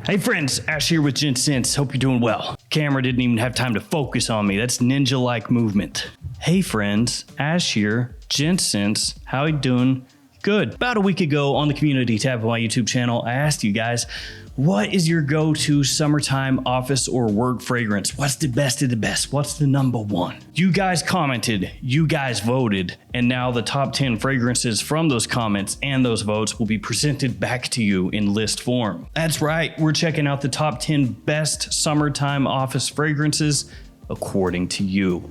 Hey friends, Ash here with Gents. Hope you're doing well. Camera didn't even have time to focus on me. That's ninja-like movement. Hey friends, Ash here, Gents. How you doing? Good. About a week ago on the community tab of my YouTube channel, I asked you guys, what is your go-to summertime office or work fragrance? What's the best of the best? What's the number one? You guys commented, you guys voted, and now the top 10 fragrances from those comments and those votes will be presented back to you in list form. That's right, we're checking out the top 10 best summertime office fragrances according to you.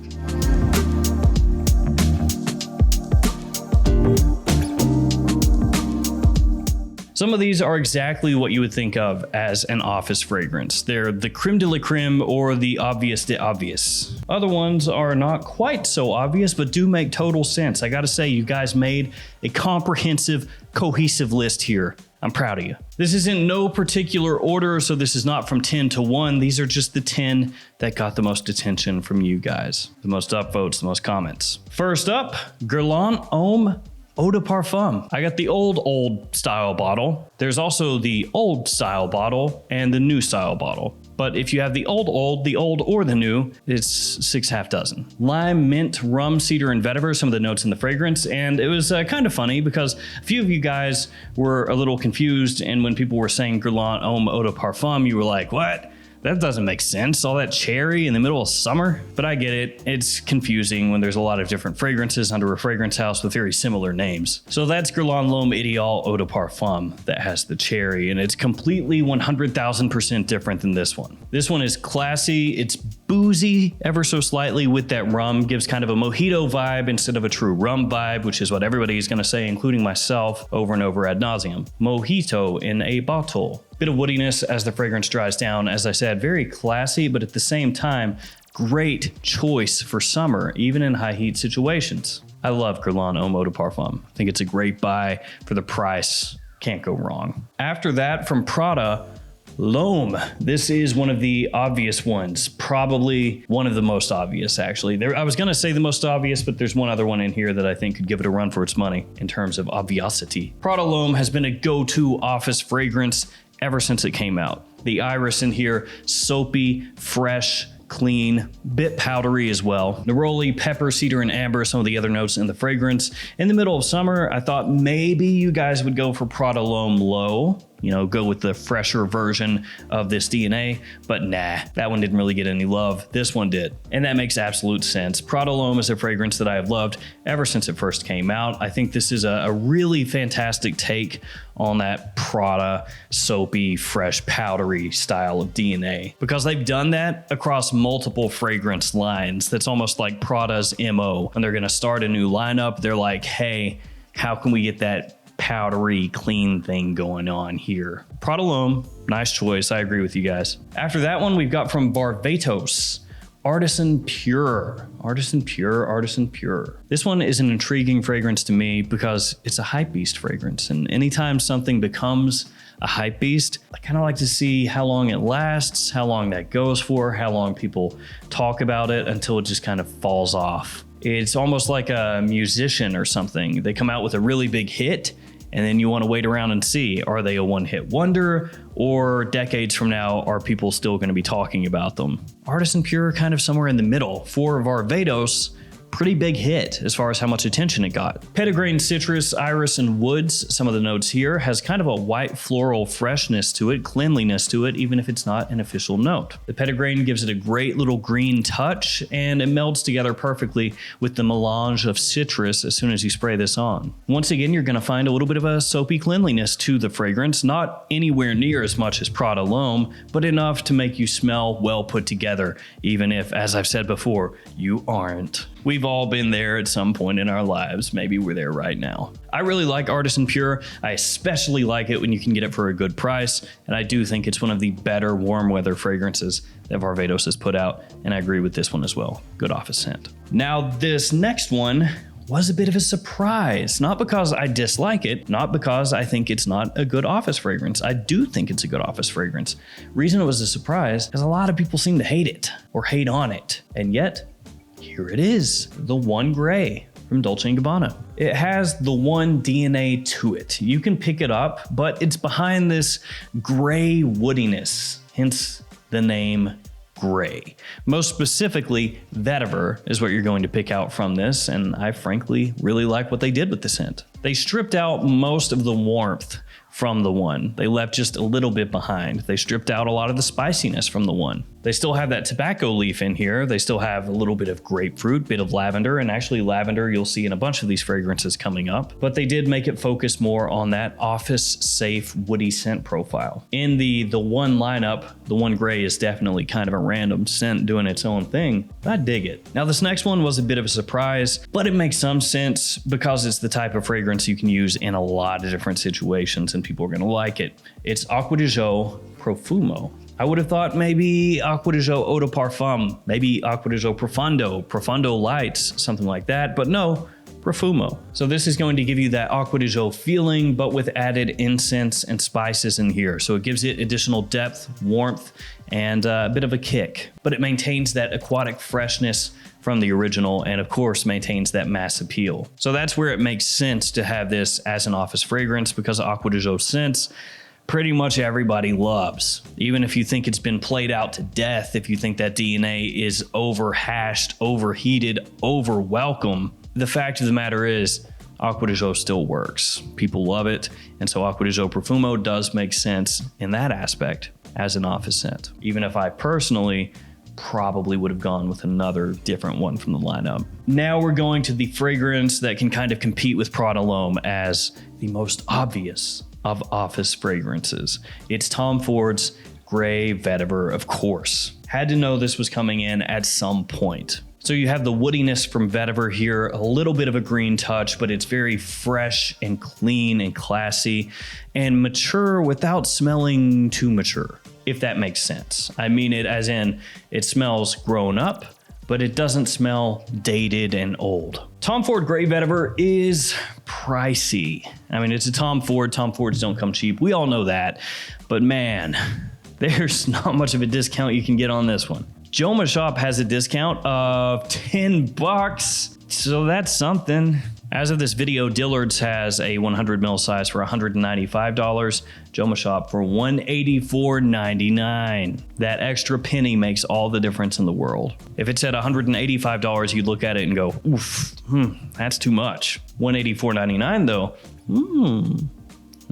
Some of these are exactly what you would think of as an office fragrance. They're the creme de la creme or the obvious de obvious. Other ones are not quite so obvious, but do make total sense. I gotta say, you guys made a comprehensive, cohesive list here. I'm proud of you. This is in no particular order, so this is not from 10 to 1. These are just the 10 that got the most attention from you guys. The most upvotes, the most comments. First up, Guerlain Homme Eau de Parfum. I got the old style bottle. There's also the old style bottle and the new style bottle. But if you have the old, or the new, it's 6 half dozen. Lime, mint, rum, cedar, and vetiver, some of the notes in the fragrance. And it was kind of funny because a few of you guys were a little confused. And when people were saying Guerlain Homme Eau de Parfum, you were like, what? That doesn't make sense, all that cherry in the middle of summer. But I get it, it's confusing when there's a lot of different fragrances under a fragrance house with very similar names. So that's Guerlain Homme EDP Eau de Parfum that has the cherry, and it's completely 100,000% different than this one. This one is classy, it's boozy ever so slightly with that rum, gives kind of a mojito vibe instead of a true rum vibe, which is what everybody's gonna say, including myself, over and over ad nauseum. Mojito in a bottle. Bit of woodiness as the fragrance dries down. As I said, very classy, but at the same time, great choice for summer, even in high heat situations. I love Guerlain Homme Eau de Parfum. I think it's a great buy for the price. Can't go wrong. After that, from Prada L'Homme. This is one of the obvious ones, probably one of the most obvious, actually. I was gonna say the most obvious, but there's one other one in here that I think could give it a run for its money in terms of obviosity. Prada L'Homme has been a go-to office fragrance ever since it came out. The iris in here, soapy, fresh, clean, bit powdery as well. Neroli, pepper, cedar, and amber, some of the other notes in the fragrance. In the middle of summer, I thought maybe you guys would go for Prada L'Homme Low, go with the fresher version of this DNA, but nah, that one didn't really get any love. This one did, and that makes absolute sense. Prada L'Homme is a fragrance that I have loved ever since it first came out. I think this is a really fantastic take on that Prada soapy, fresh, powdery style of DNA, because they've done that across multiple fragrance lines. That's almost like Prada's MO. When they're gonna start a new lineup, they're like, hey, how can we get that powdery, clean thing going on here? Prada L'Homme, nice choice. I agree with you guys. After that one, we've got from Varvatos, Artisan Pure. Artisan Pure. This one is an intriguing fragrance to me because it's a hype beast fragrance. And anytime something becomes a hype beast, I kind of like to see how long it lasts, how long that goes for, how long people talk about it until it just kind of falls off. It's almost like a musician or something. They come out with a really big hit, and then you want to wait around and see, are they a one-hit wonder, or decades from now, are people still going to be talking about them? Artisan Pure, kind of somewhere in the middle. For Varvatos, pretty big hit as far as how much attention it got. Petitgrain, citrus, iris, and woods, some of the notes here, has kind of a white floral freshness to it, cleanliness to it, even if it's not an official note. The petitgrain gives it a great little green touch, and it melds together perfectly with the melange of citrus as soon as you spray this on. Once again, you're gonna find a little bit of a soapy cleanliness to the fragrance, not anywhere near as much as Prada L'Homme, but enough to make you smell well put together, even if, as I've said before, you aren't. We've all been there at some point in our lives. Maybe we're there right now. I really like Artisan Pure. I especially like it when you can get it for a good price. And I do think it's one of the better warm weather fragrances that Varvatos has put out. And I agree with this one as well. Good office scent. Now, this next one was a bit of a surprise. Not because I dislike it, not because I think it's not a good office fragrance. I do think it's a good office fragrance. Reason it was a surprise is a lot of people seem to hate it or hate on it. And yet, here it is, the One Grey from Dolce & Gabbana. It has the one DNA to it. You can pick it up, but it's behind this gray woodiness, hence the name gray. Most specifically, Vetiver is what you're going to pick out from this, and I frankly really like what they did with the scent. They stripped out most of the warmth from the one. They left just a little bit behind. They stripped out a lot of the spiciness from the one. They still have that tobacco leaf in here. They still have a little bit of grapefruit, bit of lavender, and actually lavender you'll see in a bunch of these fragrances coming up. But they did make it focus more on that office-safe woody scent profile. In the one lineup, the one gray is definitely kind of a random scent doing its own thing. I dig it. Now this next one was a bit of a surprise, but it makes some sense because it's the type of fragrance you can use in a lot of different situations and people are gonna like it. It's Acqua Profumo. I would have thought maybe Acqua Eau de Parfum, maybe Acqua Profundo Lights, something like that, but no, Profumo. So this is going to give you that Acqua feeling, but with added incense and spices in here. So it gives it additional depth, warmth, and a bit of a kick, but it maintains that aquatic freshness from the original, and of course maintains that mass appeal. So that's where it makes sense to have this as an office fragrance, because Acqua scents pretty much everybody loves. Even if you think it's been played out to death, if you think that DNA is overhashed, overheated, over welcome, the fact of the matter is Acqua still works. People love it, and so Acqua Profumo does make sense in that aspect as an office scent. Even if I personally probably would have gone with another different one from the lineup. Now we're going to the fragrance that can kind of compete with Prada L'Homme as the most obvious of office fragrances. It's Tom Ford's Gray Vetiver, of course. Had to know this was coming in at some point. So you have the woodiness from Vetiver here, a little bit of a green touch, but it's very fresh and clean and classy and mature without smelling too mature, if that makes sense. I mean it as in it smells grown up, but it doesn't smell dated and old. Tom Ford Gray Vetiver is pricey. I mean, it's a Tom Ford. Tom Fords don't come cheap. We all know that. But man, there's not much of a discount you can get on this one. Joma Shop has a discount of $10, so that's something. As of this video, Dillard's has a 100 ml size for $195, Joma Shop for $184.99. That extra penny makes all the difference in the world. If it's at $185, you'd look at it and go, oof, that's too much. $184.99 though,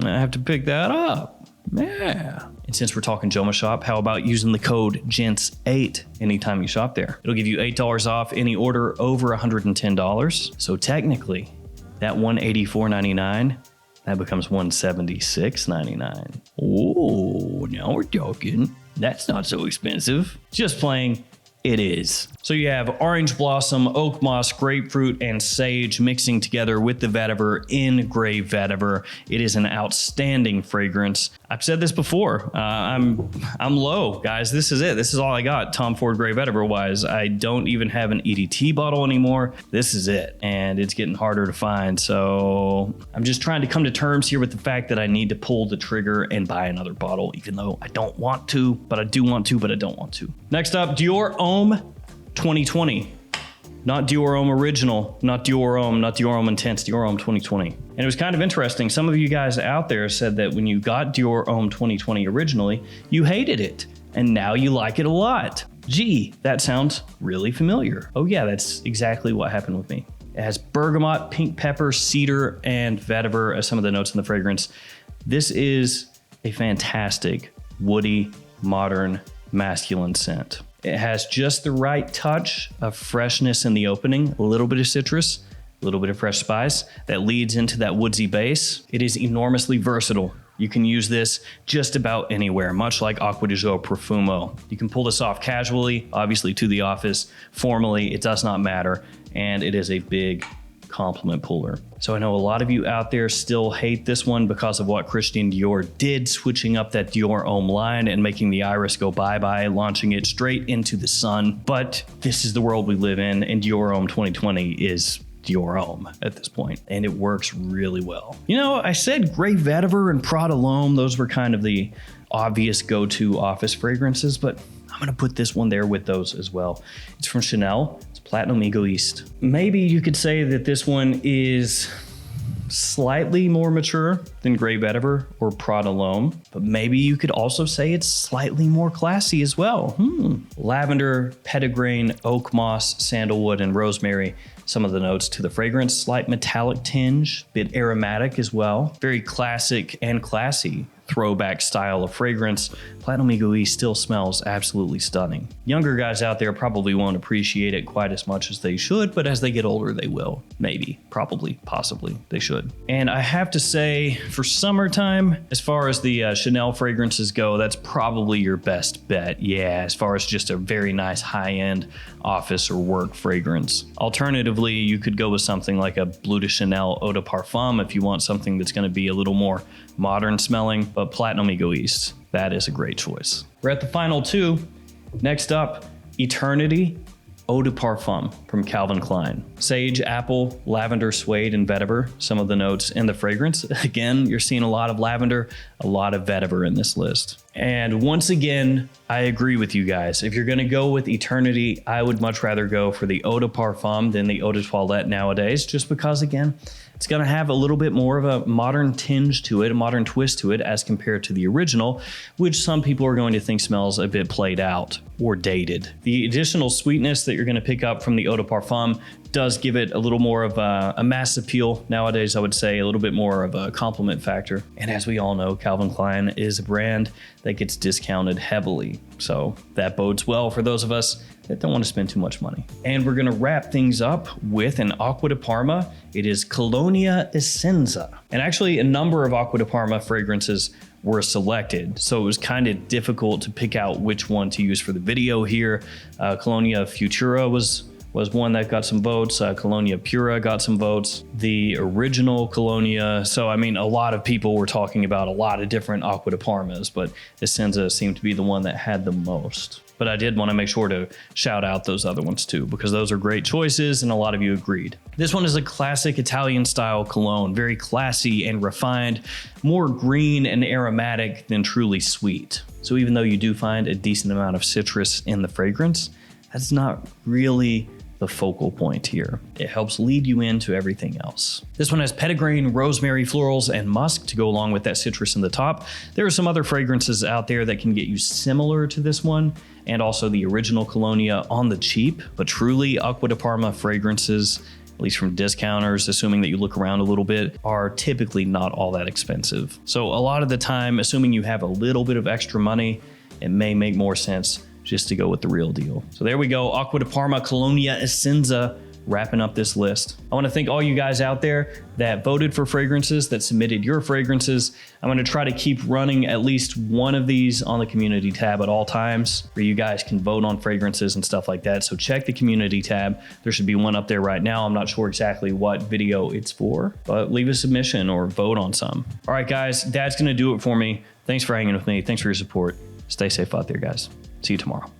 I have to pick that up. Yeah. And since we're talking Joma Shop, how about using the code GENTS8 anytime you shop there? It'll give you $8 off any order over $110. So technically, that $184.99, that becomes $176.99. Oh, now we're talking. That's not so expensive. Just playing. It is. So you have orange blossom, oak moss, grapefruit, and sage mixing together with the vetiver in Gray Vetiver. It is an outstanding fragrance. I've said this before. I'm low, guys. This is it. This is all I got. Tom Ford Gray Vetiver wise. I don't even have an EDT bottle anymore. This is it, and it's getting harder to find. So I'm just trying to come to terms here with the fact that I need to pull the trigger and buy another bottle, even though I don't want to, but I do want to, but I don't want to. Next up, Dior Homme 2020. Not Dior Homme Original, not Dior Homme, not Dior Homme Intense, Dior Homme 2020. And it was kind of interesting. Some of you guys out there said that when you got Dior Homme 2020 originally, you hated it, and now you like it a lot. Gee, that sounds really familiar. Oh yeah, that's exactly what happened with me. It has bergamot, pink pepper, cedar, and vetiver as some of the notes in the fragrance. This is a fantastic, woody, modern, masculine scent. It has just the right touch of freshness in the opening, a little bit of citrus, a little bit of fresh spice that leads into that woodsy base. It is enormously versatile. You can use this just about anywhere, much like Acqua Profumo. You can pull this off casually, obviously to the office, formally, it does not matter, and it is a big compliment puller. So I know a lot of you out there still hate this one because of what Christian Dior did, switching up that Dior Homme line and making the iris go bye-bye, launching it straight into the sun. But this is the world we live in, and Dior Homme 2020 is Dior Homme at this point, and it works really well. You know, I said Gray Vetiver and Prada L'Homme, those were kind of the obvious go-to office fragrances, but I'm gonna put this one there with those as well. It's from Chanel, it's Platinum Egoiste. Maybe you could say that this one is slightly more mature than Grey Vetiver or Prada L'Homme, but maybe you could also say it's slightly more classy as well. Lavender, petitgrain, oak moss, sandalwood, and rosemary. Some of the notes to the fragrance, slight metallic tinge, bit aromatic as well. Very classic and classy throwback style of fragrance. Platinum Egoiste still smells absolutely stunning. Younger guys out there probably won't appreciate it quite as much as they should, but as they get older, they will. Maybe, probably, possibly, they should. And I have to say, for summertime, as far as the Chanel fragrances go, that's probably your best bet. Yeah, as far as just a very nice high-end office or work fragrance. Alternatively, you could go with something like a Bleu de Chanel Eau de Parfum if you want something that's gonna be a little more modern smelling, but Platinum Egoiste, that is a great choice. We're at the final two. Next up, Eternity Eau de Parfum from Calvin Klein. Sage, apple, lavender, suede, and vetiver, some of the notes in the fragrance. Again, you're seeing a lot of lavender, a lot of vetiver in this list. And once again, I agree with you guys. If you're gonna go with Eternity, I would much rather go for the Eau de Parfum than the Eau de Toilette nowadays, just because, again, it's gonna have a little bit more of a modern tinge to it, a modern twist to it as compared to the original, which some people are going to think smells a bit played out or dated. The additional sweetness that you're gonna pick up from the Eau de Parfum does give it a little more of a mass appeal. Nowadays, I would say a little bit more of a compliment factor. And as we all know, Calvin Klein is a brand that gets discounted heavily. So that bodes well for those of us that don't want to spend too much money. And we're gonna wrap things up with an Acqua di Parma. It is Colonia Essenza. And actually a number of Acqua di Parma fragrances were selected. So it was kind of difficult to pick out which one to use for the video here. Colonia Futura was one that got some votes. Colonia Pura got some votes. The original Colonia. So, I mean, a lot of people were talking about a lot of different Acqua di Parmas, but Essenza seemed to be the one that had the most. But I did want to make sure to shout out those other ones too, because those are great choices and a lot of you agreed. This one is a classic Italian style cologne, very classy and refined, more green and aromatic than truly sweet. So even though you do find a decent amount of citrus in the fragrance, that's not really the focal point here. It helps lead you into everything else. This one has petitgrain, rosemary, florals, and musk to go along with that citrus in the top. There are some other fragrances out there that can get you similar to this one, and also the original Colonia on the cheap, but truly Acqua di Parma fragrances, at least from discounters, assuming that you look around a little bit, are typically not all that expensive. So a lot of the time, assuming you have a little bit of extra money, it may make more sense just to go with the real deal. So there we go, Acqua di Parma Colonia Essenza, wrapping up this list. I wanna thank all you guys out there that voted for fragrances, that submitted your fragrances. I'm gonna try to keep running at least one of these on the community tab at all times, where you guys can vote on fragrances and stuff like that. So check the community tab. There should be one up there right now. I'm not sure exactly what video it's for, but leave a submission or vote on some. All right, guys, that's gonna do it for me. Thanks for hanging with me. Thanks for your support. Stay safe out there, guys. See you tomorrow.